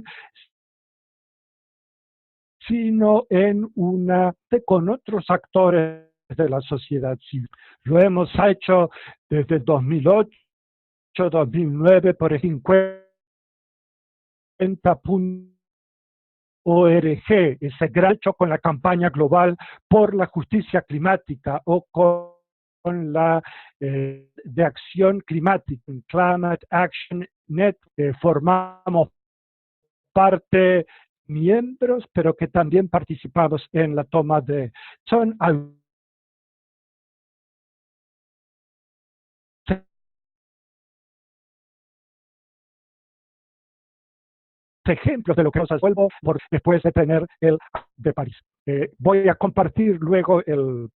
Speaker 4: sino con otros actores de la sociedad civil. Lo hemos hecho desde 2008, 2009, por ejemplo, 50.org, ese gran hecho con la campaña global por la justicia climática o con la de acción climática, Climate Action Net, formamos parte miembros, pero que también participamos en la toma de... Son ejemplos de lo que os vuelvo después de tener el de París. Voy a compartir luego el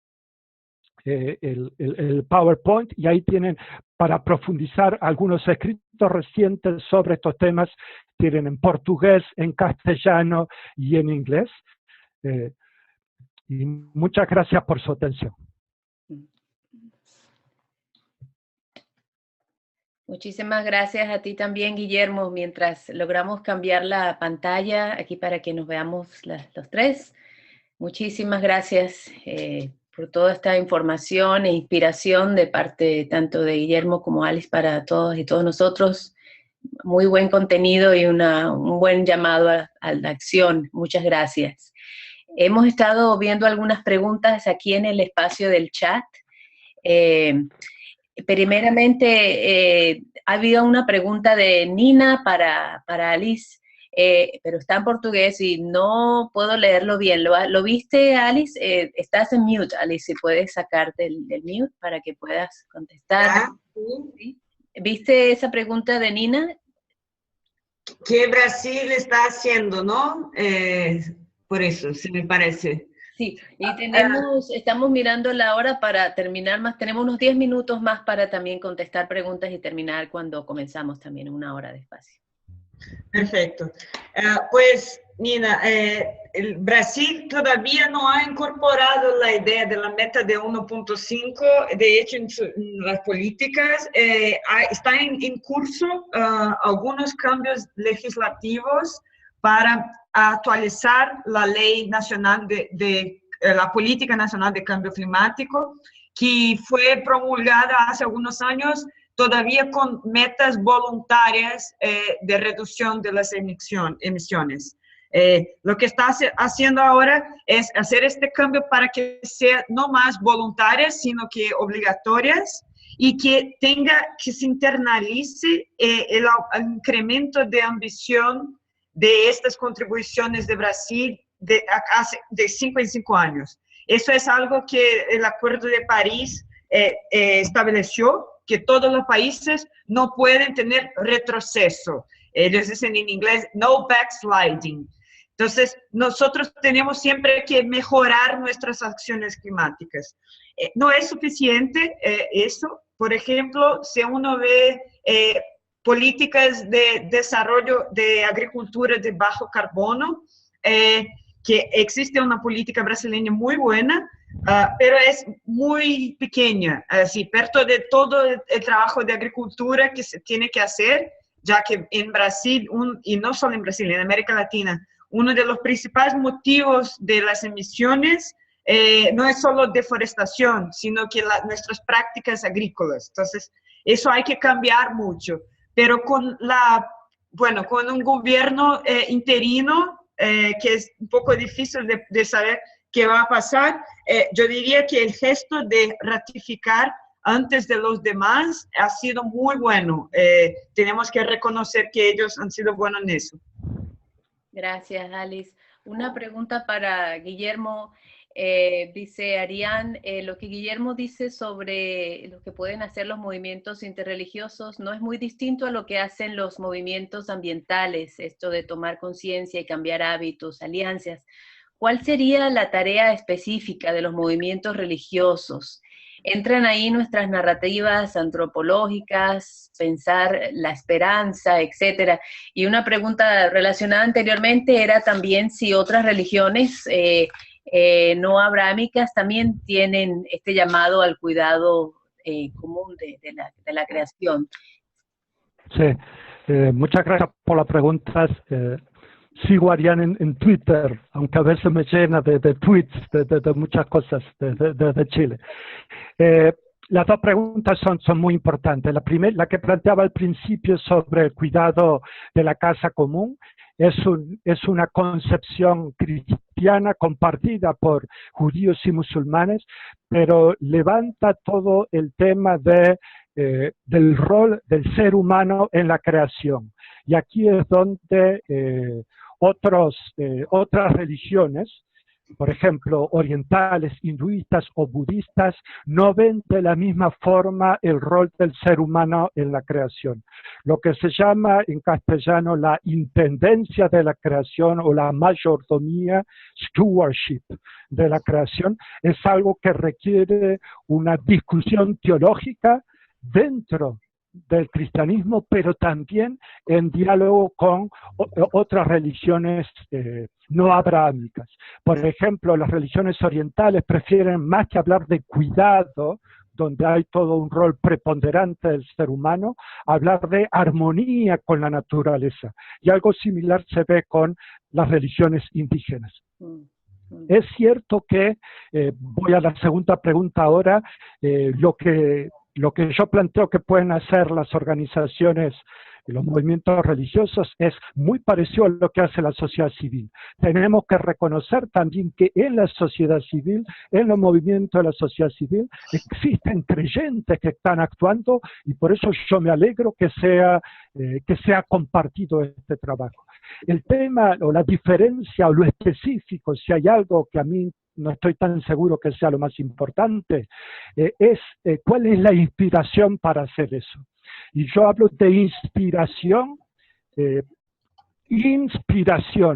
Speaker 4: PowerPoint y ahí tienen para profundizar algunos escritos recientes sobre estos temas, tienen en portugués, en castellano y en inglés. Y muchas gracias por su atención.
Speaker 1: Muchísimas gracias a ti también, Guillermo. Mientras logramos cambiar la pantalla aquí para que nos veamos los tres. Muchísimas gracias por toda esta información e inspiración de parte tanto de Guillermo como Alice para todos y todos nosotros. Muy buen contenido y un buen llamado a la acción. Muchas gracias. Hemos estado viendo algunas preguntas aquí en el espacio del chat. Primeramente, ha habido una pregunta de Nina para Alice, pero está en portugués y no puedo leerlo bien. ¿Lo viste, Alice? Estás en mute, Alice, si puedes sacarte del mute para que puedas contestar. ¿Sí? ¿Viste esa pregunta de Nina?
Speaker 2: ¿Qué Brasil está haciendo, no? Por eso, se me parece.
Speaker 1: Sí, y estamos mirando la hora para terminar más, tenemos unos 10 minutos más para también contestar preguntas y terminar cuando comenzamos también, una hora de espacio.
Speaker 2: Perfecto. Pues, Nina, el Brasil todavía no ha incorporado la idea de la meta de 1.5, de hecho, en las políticas está en curso algunos cambios legislativos para actualizar la Ley Nacional la Política Nacional de Cambio Climático, que fue promulgada hace algunos años, todavía con metas voluntarias de reducción de las emisiones. Lo que está haciendo ahora es hacer este cambio para que sea no más voluntarias, sino que obligatorias, y que se internalice el incremento de ambición de estas contribuciones de Brasil de 5 en 5 años. Eso es algo que el Acuerdo de París estableció, que todos los países no pueden tener retroceso. Ellos dicen en inglés, no backsliding. Entonces, nosotros tenemos siempre que mejorar nuestras acciones climáticas. No es suficiente eso. Por ejemplo, si uno ve políticas de desarrollo de agricultura de bajo carbono, que existe una política brasileña muy buena, pero es muy pequeña, así, perto de todo el trabajo de agricultura que se tiene que hacer, ya que en Brasil, y no solo en Brasil, en América Latina, uno de los principales motivos de las emisiones no es solo deforestación, sino que nuestras prácticas agrícolas. Entonces, eso hay que cambiar mucho. Pero con un gobierno interino, que es un poco difícil de saber qué va a pasar, yo diría que el gesto de ratificar antes de los demás ha sido muy bueno. Tenemos que reconocer que ellos han sido buenos en eso.
Speaker 1: Gracias, Alice. Una pregunta para Guillermo. Dice Arián, lo que Guillermo dice sobre lo que pueden hacer los movimientos interreligiosos no es muy distinto a lo que hacen los movimientos ambientales, esto de tomar conciencia y cambiar hábitos, alianzas. ¿Cuál sería la tarea específica de los movimientos religiosos? ¿Entran ahí nuestras narrativas antropológicas, pensar la esperanza, etcétera? Y una pregunta relacionada anteriormente era también si otras religiones no abrámicas también tienen este llamado al cuidado común de la creación.
Speaker 4: Sí, muchas gracias por las preguntas. Sigo a Arián en Twitter, aunque a veces me llena de tweets, de muchas cosas desde Chile. Las dos preguntas son muy importantes. La primera, la que planteaba al principio sobre el cuidado de la casa común, es una concepción cristiana compartida por judíos y musulmanes, pero levanta todo el tema del rol del ser humano en la creación. Y aquí es donde otras religiones, por ejemplo, orientales, hinduistas o budistas, no ven de la misma forma el rol del ser humano en la creación. Lo que se llama en castellano la intendencia de la creación o la mayordomía, stewardship de la creación, es algo que requiere una discusión teológica dentro del cristianismo, pero también en diálogo con otras religiones no abrahámicas. Por ejemplo, las religiones orientales prefieren, más que hablar de cuidado, donde hay todo un rol preponderante del ser humano, hablar de armonía con la naturaleza. Y algo similar se ve con las religiones indígenas. Es cierto que, voy a la segunda pregunta ahora, lo que yo planteo que pueden hacer las organizaciones y los movimientos religiosos es muy parecido a lo que hace la sociedad civil. Tenemos que reconocer también que en la sociedad civil, en los movimientos de la sociedad civil, existen creyentes que están actuando y por eso yo me alegro que sea compartido este trabajo. El tema o la diferencia o lo específico, si hay algo que a mí no estoy tan seguro que sea lo más importante, es cuál es la inspiración para hacer eso. Y yo hablo de inspiración,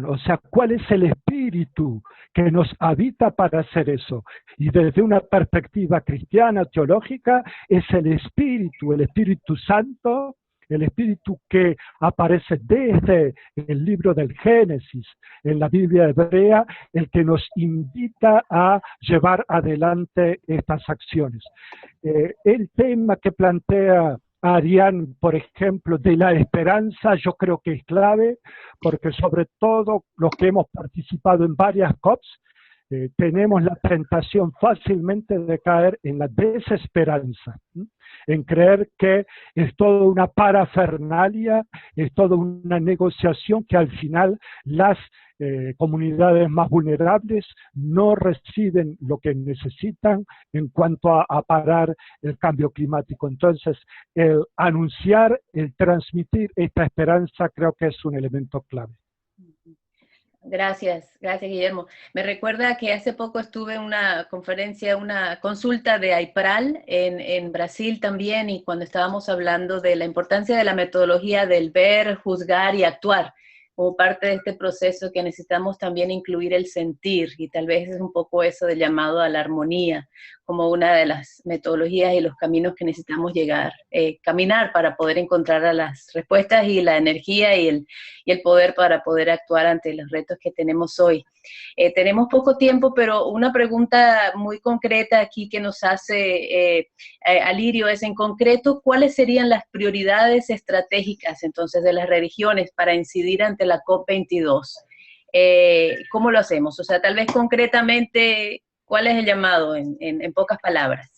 Speaker 4: o sea, cuál es el espíritu que nos habita para hacer eso. Y desde una perspectiva cristiana, teológica, es el Espíritu Santo, el espíritu que aparece desde el libro del Génesis, en la Biblia hebrea, el que nos invita a llevar adelante estas acciones. El tema que plantea Ariane, por ejemplo, de la esperanza, yo creo que es clave, porque sobre todo los que hemos participado en varias COPs, tenemos la tentación fácilmente de caer en la desesperanza, en creer que es toda una parafernalia, es toda una negociación que al final las comunidades más vulnerables no reciben lo que necesitan en cuanto a parar el cambio climático. Entonces, el anunciar, el transmitir esta esperanza creo que es un elemento clave.
Speaker 1: Gracias Guillermo. Me recuerda que hace poco estuve en una conferencia, una consulta de AIPRAL en Brasil también, y cuando estábamos hablando de la importancia de la metodología del ver, juzgar y actuar, como parte de este proceso que necesitamos también incluir el sentir, y tal vez es un poco eso del llamado a la armonía, como una de las metodologías y los caminos que necesitamos caminar para poder encontrar a las respuestas y la energía y el poder para poder actuar ante los retos que tenemos hoy. Tenemos poco tiempo, pero una pregunta muy concreta aquí que nos hace Alirio es, en concreto, ¿cuáles serían las prioridades estratégicas entonces de las religiones para incidir ante la COP22? ¿Cómo lo hacemos? O sea, tal vez concretamente, ¿cuál es el llamado en pocas palabras?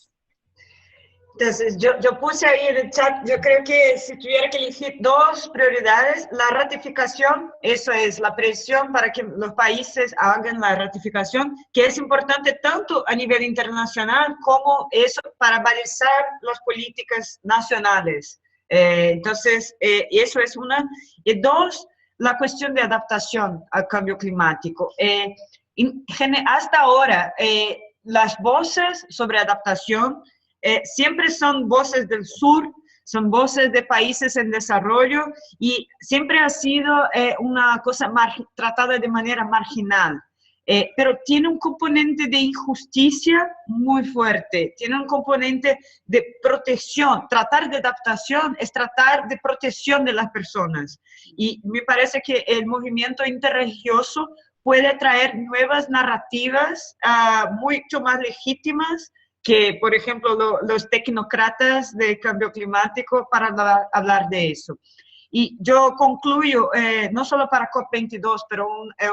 Speaker 2: Entonces, yo puse ahí en el chat, yo creo que si tuviera que elegir dos prioridades, la ratificación, eso es, la presión para que los países hagan la ratificación, que es importante tanto a nivel internacional como eso para balizar las políticas nacionales. Entonces, eso es una. Y dos, la cuestión de adaptación al cambio climático. Hasta ahora, las voces sobre adaptación siempre son voces del sur, son voces de países en desarrollo, y siempre ha sido una cosa tratada de manera marginal. Pero tiene un componente de injusticia muy fuerte, tiene un componente de protección. Tratar de adaptación es tratar de protección de las personas. Y me parece que el movimiento interreligioso puede traer nuevas narrativas mucho más legítimas que, por ejemplo, los tecnócratas del cambio climático para hablar de eso. Y yo concluyo, no solo para COP22, pero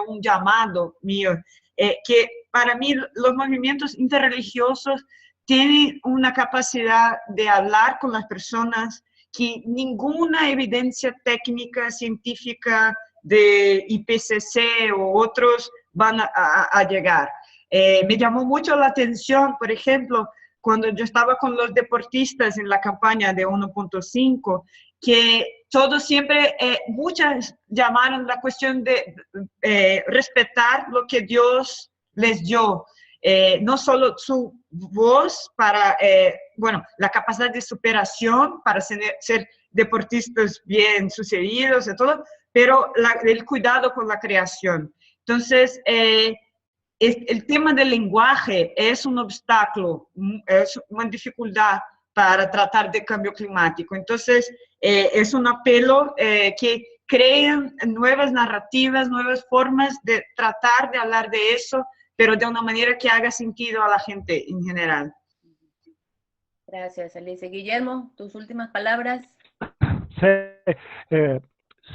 Speaker 2: un llamado mío, que para mí los movimientos interreligiosos tienen una capacidad de hablar con las personas que ninguna evidencia técnica, científica de IPCC o otros van a llegar. Me llamó mucho la atención, por ejemplo, cuando yo estaba con los deportistas en la campaña de 1.5, que todos siempre, muchas llamaron la cuestión de respetar lo que Dios les dio no solo su voz para, la capacidad de superación para ser deportistas bien sucedidos y todo, pero el cuidado con la creación. Entonces, el tema del lenguaje es un obstáculo, es una dificultad para tratar de cambio climático. Entonces, es un apelo que creen nuevas narrativas, nuevas formas de tratar de hablar de eso, pero de una manera que haga sentido a la gente en general.
Speaker 1: Gracias, Alicia. Guillermo, tus últimas palabras.
Speaker 4: Sí,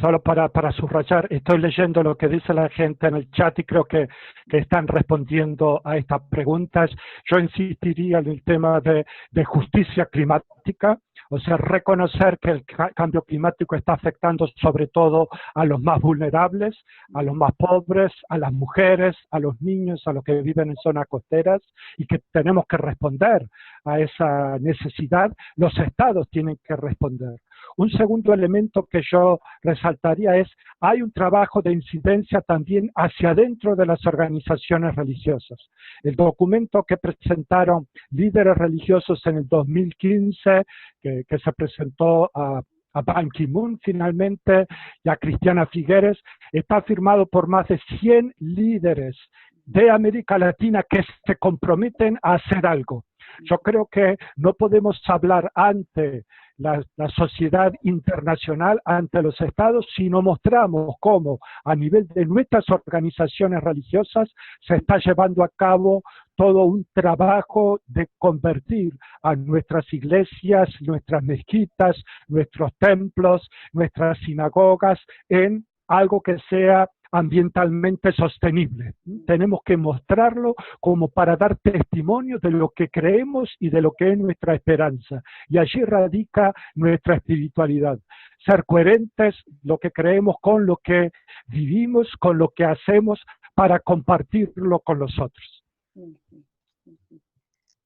Speaker 4: solo para subrayar, estoy leyendo lo que dice la gente en el chat y creo que están respondiendo a estas preguntas. Yo insistiría en el tema de justicia climática, o sea, reconocer que el cambio climático está afectando sobre todo a los más vulnerables, a los más pobres, a las mujeres, a los niños, a los que viven en zonas costeras, y que tenemos que responder a esa necesidad. Los estados tienen que responder. Un segundo elemento que yo resaltaría es, hay un trabajo de incidencia también hacia adentro de las organizaciones religiosas. El documento que presentaron líderes religiosos en el 2015, que se presentó a Ban Ki-moon finalmente y a Cristiana Figueres, está firmado por más de 100 líderes de América Latina que se comprometen a hacer algo. Yo creo que no podemos hablar ante la sociedad internacional, ante los estados, si no mostramos cómo a nivel de nuestras organizaciones religiosas se está llevando a cabo todo un trabajo de convertir a nuestras iglesias, nuestras mezquitas, nuestros templos, nuestras sinagogas en algo que sea ambientalmente sostenible. Tenemos que mostrarlo como para dar testimonio de lo que creemos y de lo que es nuestra esperanza. Y allí radica nuestra espiritualidad. Ser coherentes, lo que creemos con lo que vivimos, con lo que hacemos, para compartirlo con los otros.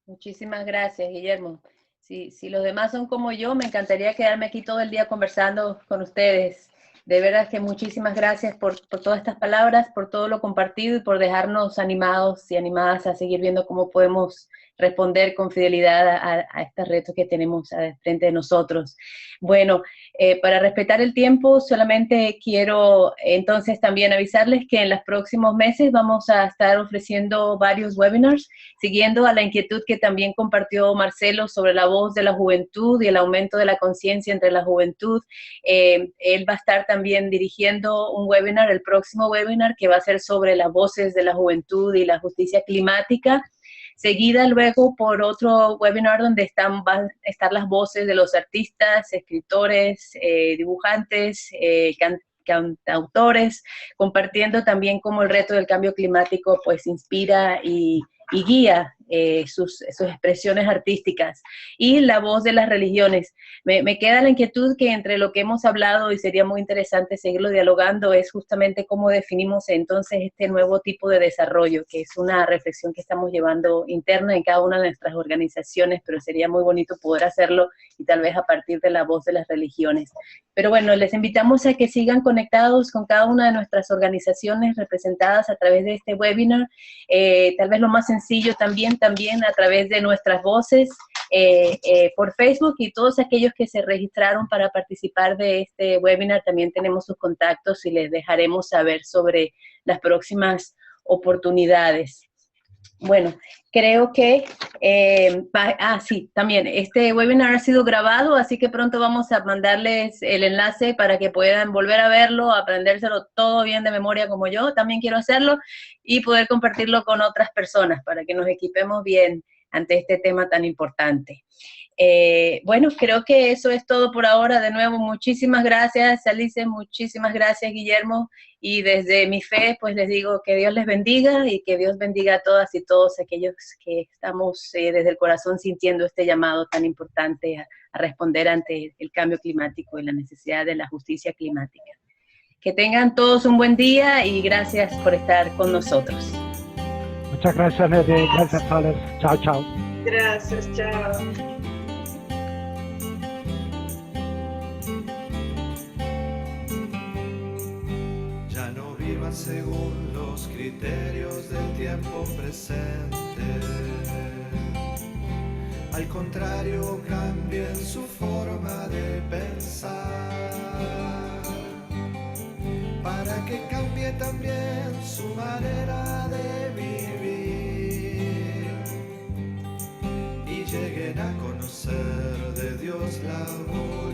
Speaker 1: Muchísimas gracias, Guillermo. Si los demás son como yo, me encantaría quedarme aquí todo el día conversando con ustedes. De verdad que muchísimas gracias por todas estas palabras, por todo lo compartido y por dejarnos animados y animadas a seguir viendo cómo podemos responder con fidelidad a estos retos que tenemos frente de nosotros. Bueno, para respetar el tiempo, solamente quiero entonces también avisarles que en los próximos meses vamos a estar ofreciendo varios webinars, siguiendo a la inquietud que también compartió Marcelo sobre la voz de la juventud y el aumento de la conciencia entre la juventud. Él va a estar también dirigiendo un webinar, el próximo webinar, que va a ser sobre las voces de la juventud y la justicia climática, seguida luego por otro webinar donde van a estar las voces de los artistas, escritores, dibujantes, cantautores, compartiendo también cómo el reto del cambio climático pues inspira y guía sus expresiones artísticas, y la voz de las religiones. Me queda la inquietud que entre lo que hemos hablado, y sería muy interesante seguirlo dialogando, es justamente cómo definimos entonces este nuevo tipo de desarrollo, que es una reflexión que estamos llevando interna en cada una de nuestras organizaciones, pero sería muy bonito poder hacerlo y tal vez a partir de la voz de las religiones. Pero bueno, les invitamos a que sigan conectados con cada una de nuestras organizaciones representadas a través de este webinar. Tal vez lo más sencillo también a través de nuestras voces por Facebook, y todos aquellos que se registraron para participar de este webinar también tenemos sus contactos y les dejaremos saber sobre las próximas oportunidades. Bueno, creo que, sí, también este webinar ha sido grabado, así que pronto vamos a mandarles el enlace para que puedan volver a verlo, aprendérselo todo bien de memoria como yo también quiero hacerlo, y poder compartirlo con otras personas para que nos equipemos bien ante este tema tan importante. Bueno, creo que eso es todo por ahora. De nuevo, muchísimas gracias, Alice, muchísimas gracias, Guillermo, y desde mi fe, pues les digo que Dios les bendiga y que Dios bendiga a todas y todos aquellos que estamos desde el corazón sintiendo este llamado tan importante a responder ante el cambio climático y la necesidad de la justicia climática. Que tengan todos un buen día y gracias por estar con nosotros.
Speaker 4: Muchas gracias, Nede. Gracias, Alex. Chao, chao.
Speaker 2: Gracias, chao.
Speaker 5: Ya no vi vivan según los criterios del tiempo presente. Al contrario, cambien su forma de pensar, para que cambie también su manera de vivir y lleguen a conocer de Dios la voz.